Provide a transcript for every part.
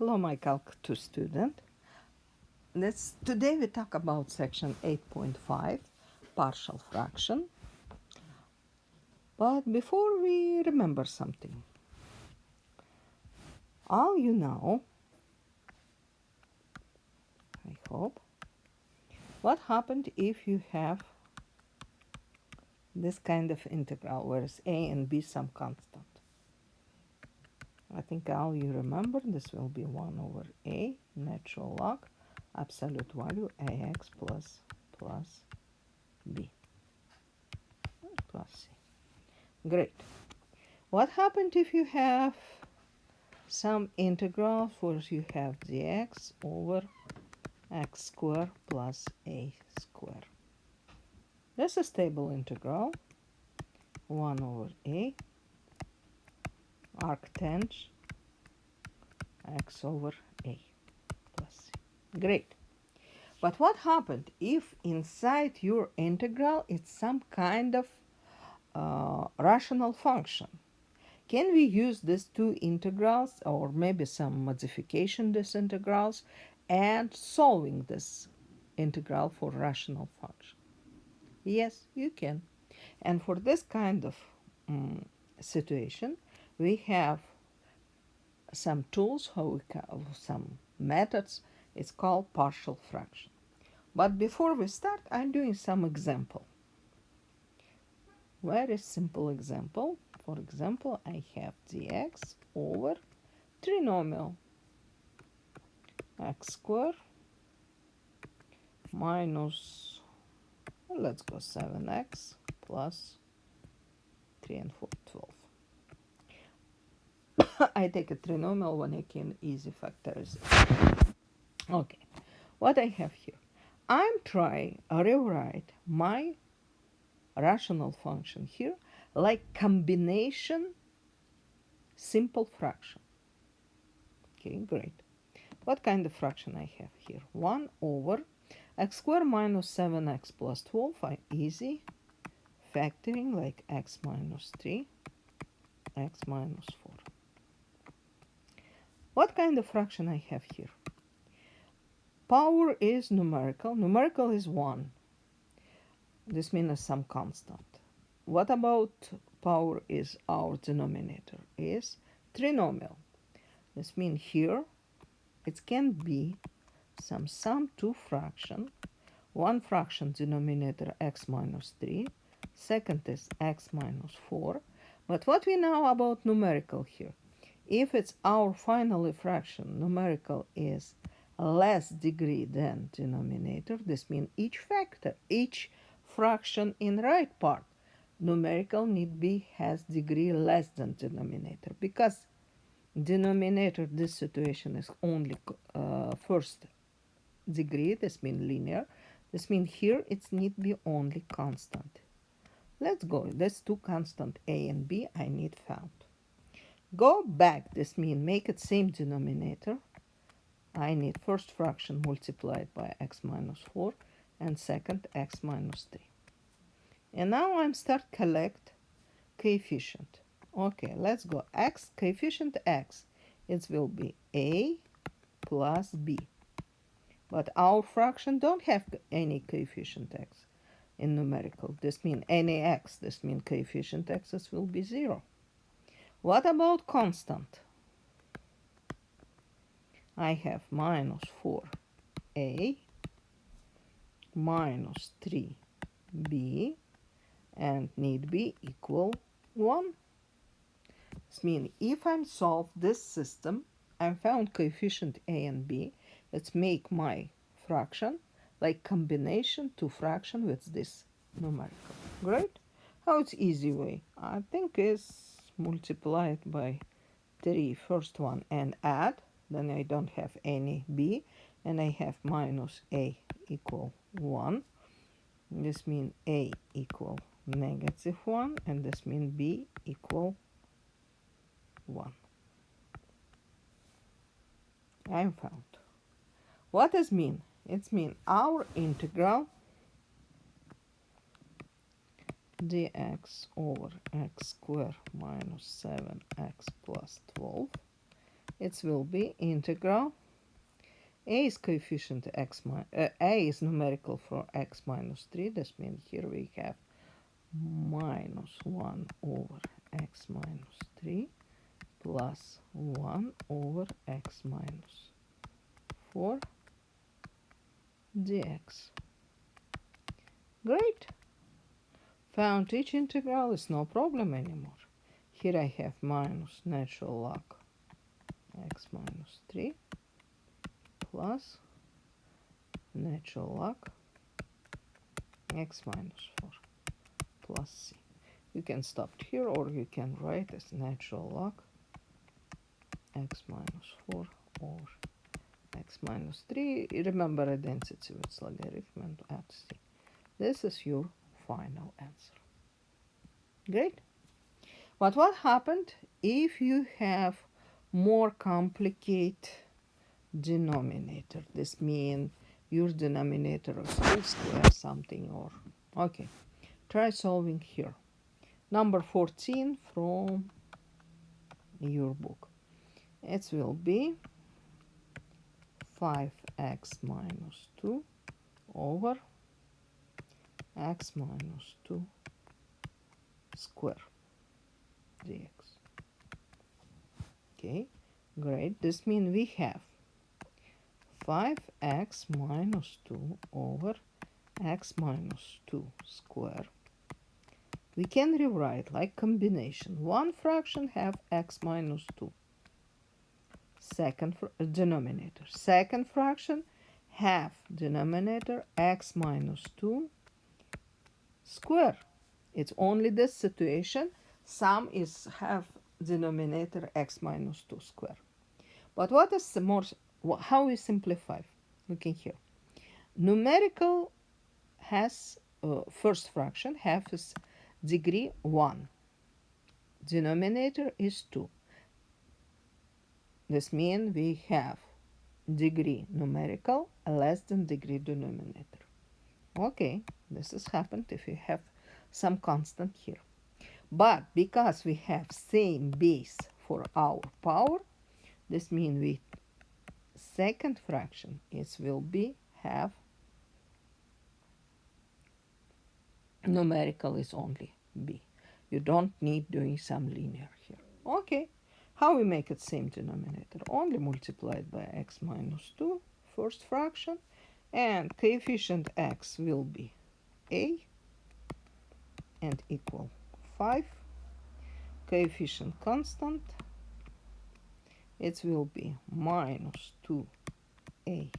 Hello, my Calc 2 student. Today we talk about section 8.5, partial fraction. But before we remember something, all you know, I hope, what happened if you have this kind of integral, where is a and b some constant? I think all you remember, this will be 1 over a, natural log, absolute value, ax plus b plus c. Great. What happened if you have some integral where you have dx over x squared plus a squared? This is a stable integral, 1 over a arctang x over a plus c. Great. But what happened if inside your integral it's some kind of rational function? Can we use these two integrals or maybe some modification these integrals and solving this integral for rational function? Yes, you can. And for this kind of situation, we have some tools, some methods. It's called partial fraction. But before we start, I'm doing some example. Very simple example. For example, I have dx over trinomial x squared minus, let's go 7x plus 3 and 4, 12. I take a trinomial when I can easy factorize it. Okay, what I have here, I'm trying to rewrite my rational function here like combination simple fraction. Okay, great. What kind of fraction I have here? 1 over x squared minus 7x plus 12, easy. Factoring like x minus 3, x minus 4. What kind of fraction I have here? Power is numerical. Numerical is 1. This means some constant. What about power is our denominator? Is trinomial. This means here it can be some sum two fraction. One fraction denominator x minus 3. Second is x minus 4. But what we know about numerical here? If it's our final fraction, numerical is less degree than denominator. This means each fraction in right part, numerical need be has degree less than denominator, because denominator this situation is only first degree. This means linear. This means here it need be only constant. Let's go. That's two constant a and b I need found. Go back. This means make it same denominator. I need first fraction multiplied by x minus 4 and second x minus 3. And now I'm start collect coefficient. Okay, let's go. X, coefficient x, it will be a plus b. But our fraction don't have any coefficient x in numerical. This means any x. This means coefficient x's will be 0. What about constant? I have minus 4a minus 3b and need be equal 1. This means if I solve this system, I found coefficient a and b. Let's make my fraction like combination two fraction with this numerical. Great. How it's easy way? I think is multiply it by 3 first one and add. Then I don't have any b, and I have minus a equal 1. This means a equal negative 1, and this means b equal 1. I'm found. What does mean? It means our integral dx over x squared minus 7x plus 12 It will be integral. A is coefficient A is numerical for x minus 3. This means here we have minus 1 over x minus 3 plus 1 over x minus 4 dx. Great! Found each integral is no problem anymore. Here I have minus natural log x minus 3 plus natural log x minus 4 plus c. You can stop here, or you can write as natural log x minus 4 over x minus 3. Remember identity with logarithm and add c. This is your final answer. Great. But what happened if you have more complicated denominator? This means your denominator is whole square something, or okay. Try solving here. Number 14 from your book. It will be 5x minus 2 over x minus 2 square dx. Okay, great. This means we have 5x minus 2 over x minus 2 square. We can rewrite like combination. One fraction have x minus 2. Second denominator. Second fraction have denominator x minus 2 square. It's only this situation. Sum is have denominator x minus 2 square. But what is the more, how we simplify? Looking here. Numerical has first fraction has degree 1. Denominator is 2. This means we have degree numerical less than degree denominator. Okay, this has happened if we have some constant here. But because we have same base for our power, this means we second fraction is will be have numerical is only b. You don't need doing some linear here. Okay, how we make it same denominator? Only multiplied by x minus 2 first fraction, and coefficient x will be a and equal 5. Coefficient constant, it will be minus 2a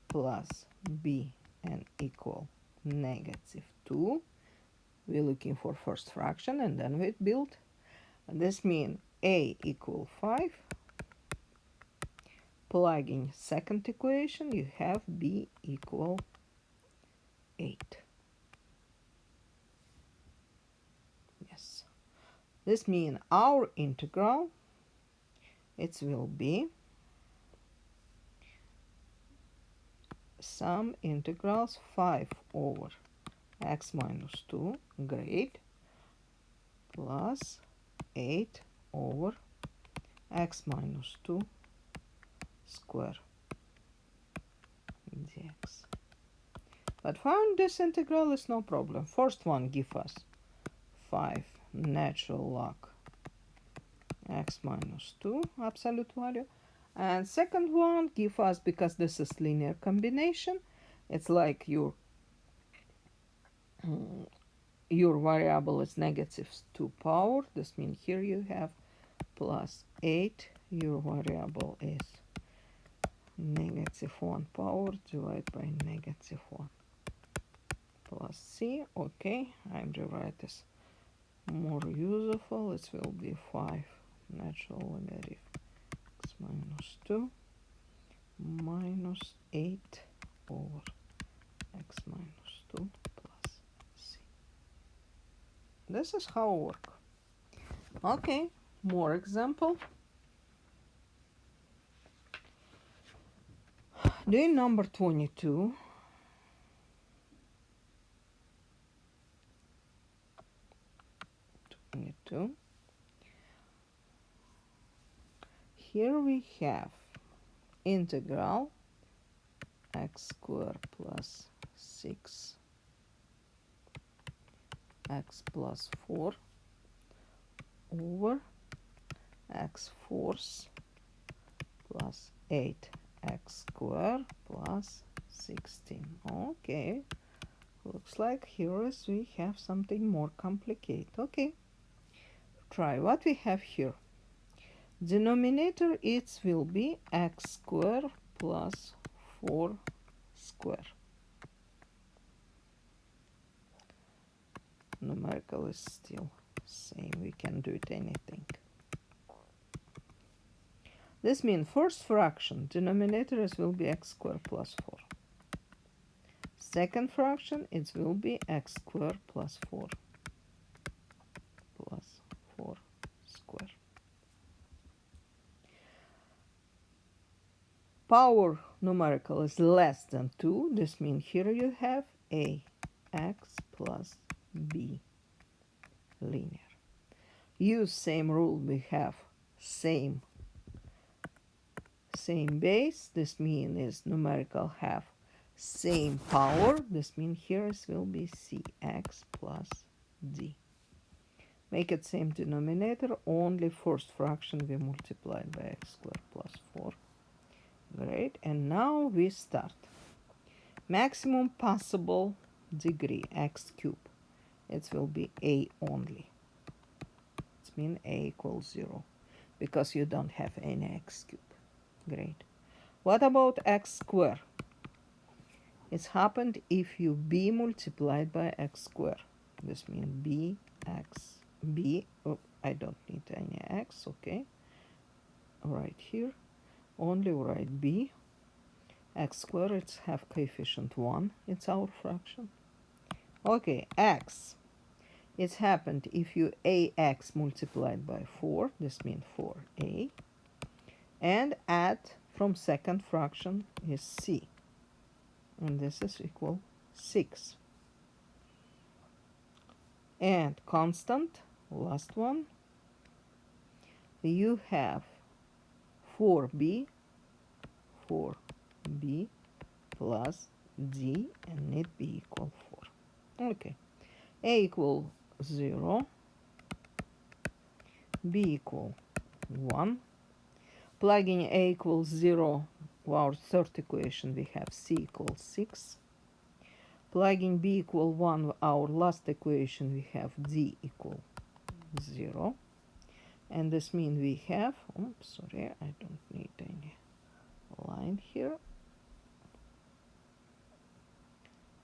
plus b and equal negative 2. We're looking for first fraction and then we build. This means a equal 5. Plugging second equation, you have b equal 8. Yes. This means our integral, it will be sum integrals 5 over x minus 2, great, plus 8 over x minus 2 square dx. But found this integral is no problem. First one give us 5 natural log x minus 2 absolute value, and second one give us, because this is linear combination, it's like your variable is negative 2 power. This means here you have plus 8, your variable is negative 1 power divided by negative 1 plus c. Okay, I'm rewrite this more useful. It will be 5 natural logarithm x minus 2 minus 8 over x minus 2 plus c. This is how it works. Okay, more example. Doing number 22. here we have integral x squared plus 6 x plus 4 over x fourth plus 8x squared plus 16. Okay, looks like here is we have something more complicated. Okay, try what we have here. Denominator it will be x squared plus 4 squared. Numerical is still same, we can do it anything. This means first fraction, denominator is will be x squared plus 4. Second fraction, it will be x squared plus 4 squared. Power numerical is less than 2. This means here you have ax plus b linear. Use same rule, we have same base. This means is numerical have same power. This means here it will be cx plus d. Make it same denominator, only first fraction we multiply by x squared plus 4. Great, and now we start. Maximum possible degree, x cubed. It will be a only. It means a equals 0, because you don't have any x cubed. Great. What about x squared? It's happened if you b multiplied by x squared. This means b, oh, I don't need any x, okay. Right here, only write b. X squared, it's have coefficient 1, it's our fraction. Okay, x. It's happened if you ax multiplied by 4, this means 4a. And add from second fraction is c. And this is equal 6. And constant, last one, you have 4b plus d, and need b equal 4. Okay, a equal 0, b equal 1. Plugging a equals 0, our third equation, we have c equals 6. Plugging b equal 1, our last equation, we have d equal 0. And this means we have, oops, sorry, I don't need any line here.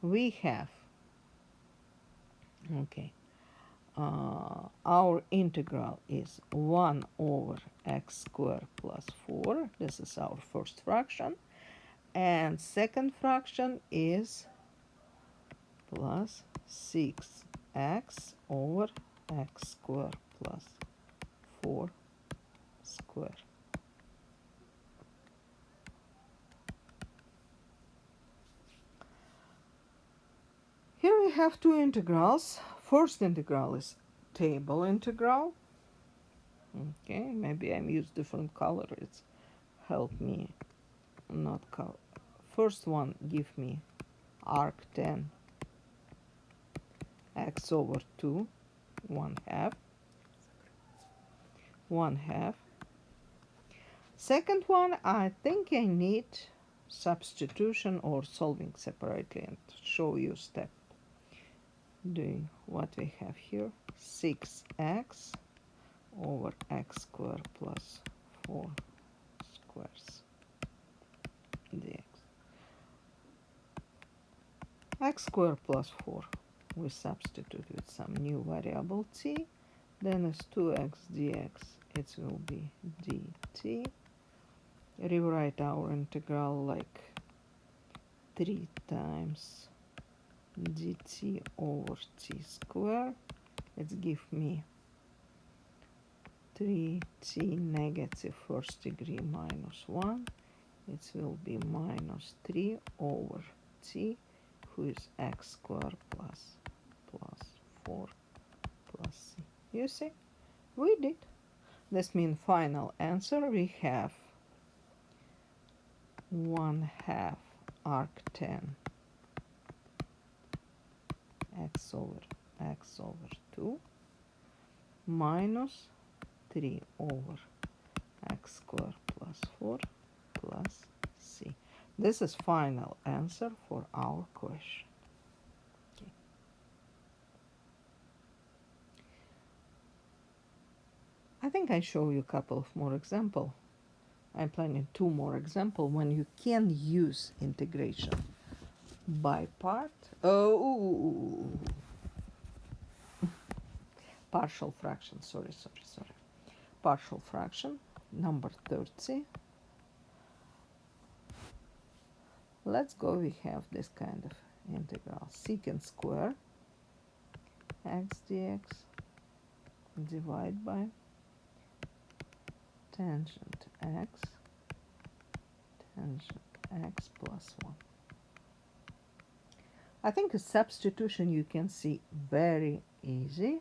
We have, okay, our integral is 1 over x squared plus 4. This is our first fraction. And second fraction is plus 6x over x squared plus 4 squared. Here we have two integrals. First integral is table integral. Okay, maybe I use different color. It's help me not color. First one give me arc10 x over 2, 1/2. Second one, I think I need substitution or solving separately and show you step. Doing what we have here, 6x over x squared plus 4 squares dx. X squared plus 4, we substitute with some new variable t, then is 2x dx, it will be dt. Rewrite our integral like 3 times dt over t squared. It gives me 3t negative first degree minus 1. It will be minus 3 over t, who is x squared plus 4 plus c. You see, we did. This means final answer we have 1/2 arctan x over 2 minus 3 over x squared plus 4 plus c. This is final answer for our question. Okay. I think I show you a couple of more examples. I'm planning 2 more examples when you can use integration by part. Oh, partial fraction. Sorry. Partial fraction number 30. Let's go. We have this kind of integral secant square x dx divided by tangent x plus 1. I think a substitution you can see very easy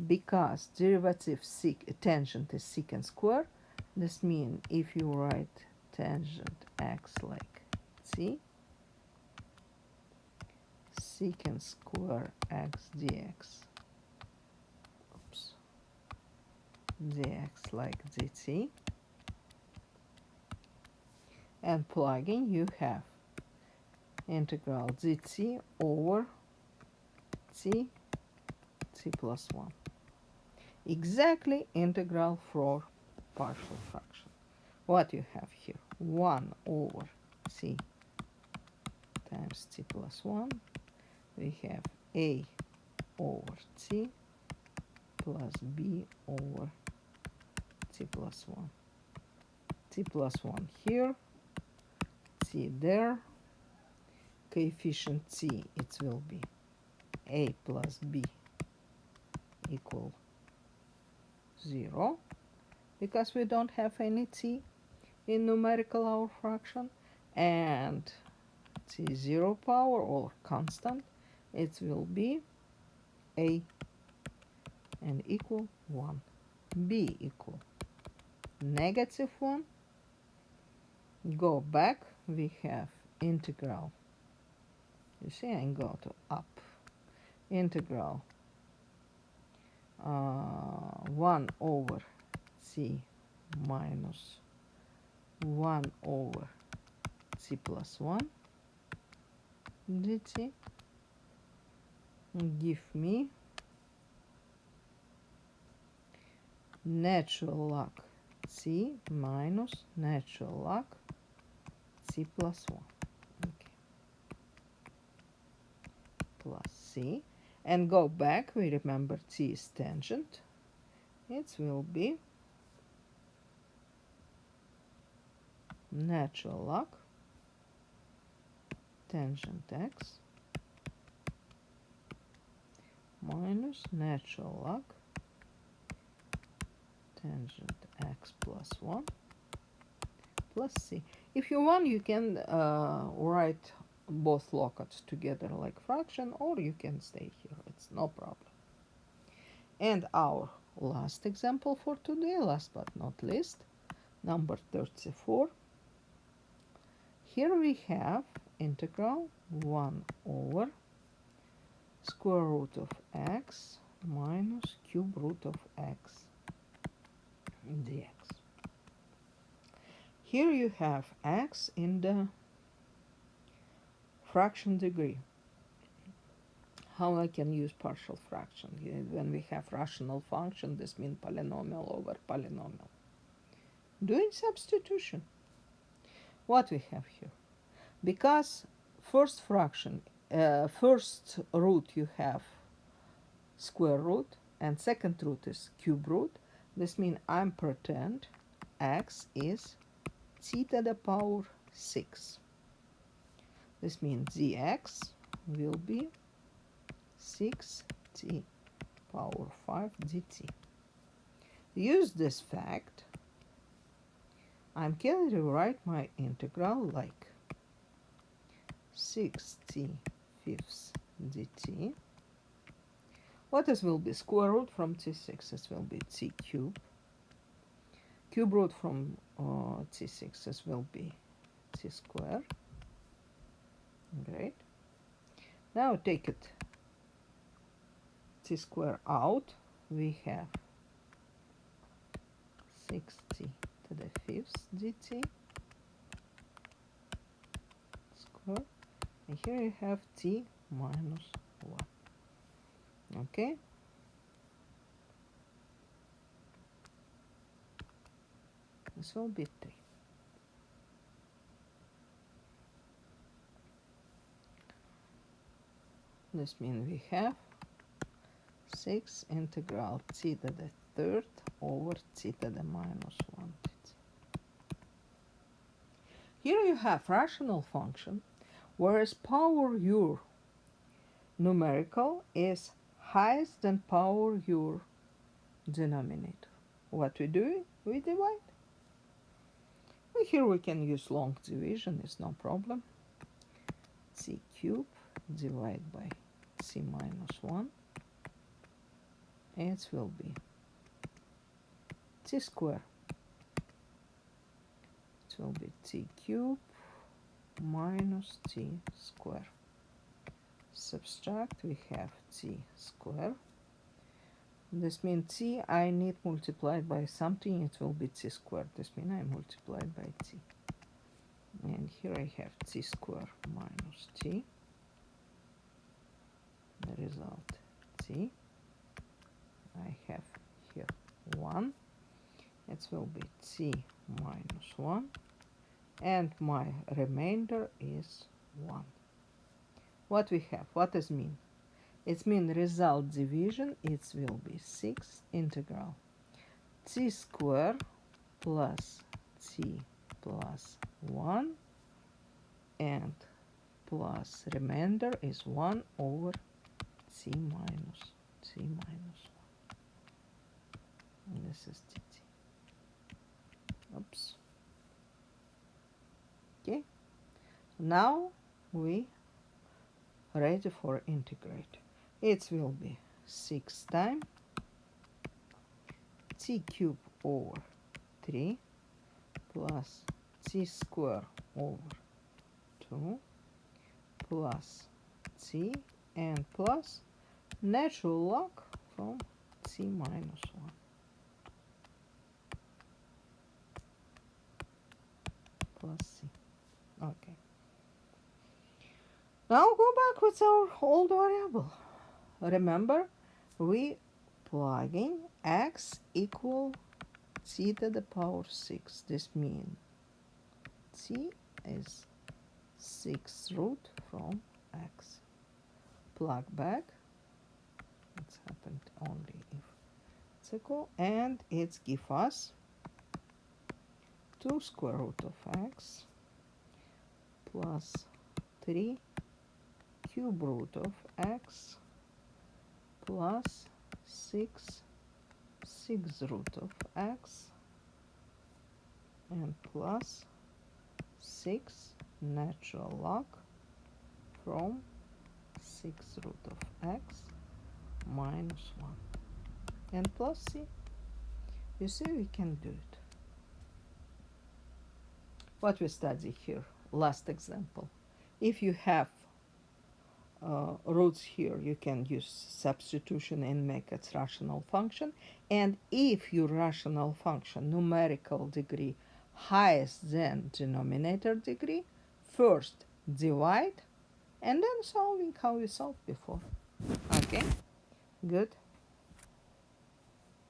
because derivative tangent is secant square. This means if you write tangent x like c, secant square x dx, dx like dt, and plugging you have integral dt over t plus 1. Exactly integral for partial fraction. What you have here? 1 over t times t plus 1. We have a over t plus b over t plus 1. T plus 1 here, t there. Coefficient t, it will be a plus b equal 0 because we don't have any t in numerical our fraction, and t 0 power or constant, it will be a and equal 1, b equal -1. Go back, we have integral, you see, I go to up, integral 1 over t minus 1 over t plus 1 dt give me natural log t minus natural log t plus 1. Okay. Plus c. And go back, we remember t is tangent. It will be natural log tangent x minus natural log tangent x plus 1 plus c. If you want, you can write both lockets together like fraction, or you can stay here, it's no problem. And our last example for today, last but not least, number 34. Here we have integral 1 over square root of x minus cube root of x dx. Here you have x in the fraction degree. How I can use partial fraction? When we have rational function, this means polynomial over polynomial. Doing substitution. What we have here? Because first fraction, first root you have square root, and second root is cube root. This means I'm pretend x is t to the power 6. This means dx will be 6t power 5 dt. Use this fact. I'm going to write my integral like 6t fifths dt. What is will be square root from t6? It will be t cube Cube root from t6 will be t square. Great. Now take it t square out. We have 6t to the fifth dt square. And here you have t minus 1. Okay? This will be 3. This means we have 6 integral t to the third over t to the minus 1 dt. Here you have rational function, whereas power your numerical is higher than power your denominator. What we do? We divide. And here we can use long division, it's no problem. T cube divided by c minus 1. It will be t square. It will be t cube minus t square. Subtract, we have t square. This means t I need multiplied by something, it will be t squared. This means I multiplied by t. And here I have t square minus t. The result t. I have here 1. It will be t minus 1. And my remainder is 1. What we have? What does mean? It means result division, it will be 6 integral t square plus t plus 1 and plus remainder is 1 over t minus 1. And this is dt. Oops. Okay. Now we ready for integrate. It will be 6 times t cube over 3 plus t square over 2 plus t and plus natural log from t minus 1 plus c. Okay. Now go back with our old variable. Remember, we plugging x equal t to the power 6. This means t is 6th root from x. Plug back. It's happened only if it's equal, and it gives us 2 square root of x plus 3 cube root of x plus 6 6th root of x and plus 6 natural log from 6th root of x minus 1 and plus c. You see, we can do it. What we study here, last example. If you have roots here, you can use substitution and make it rational function. And if your rational function numerical degree higher than denominator degree, first divide and then solving how we solved before. Okay, good.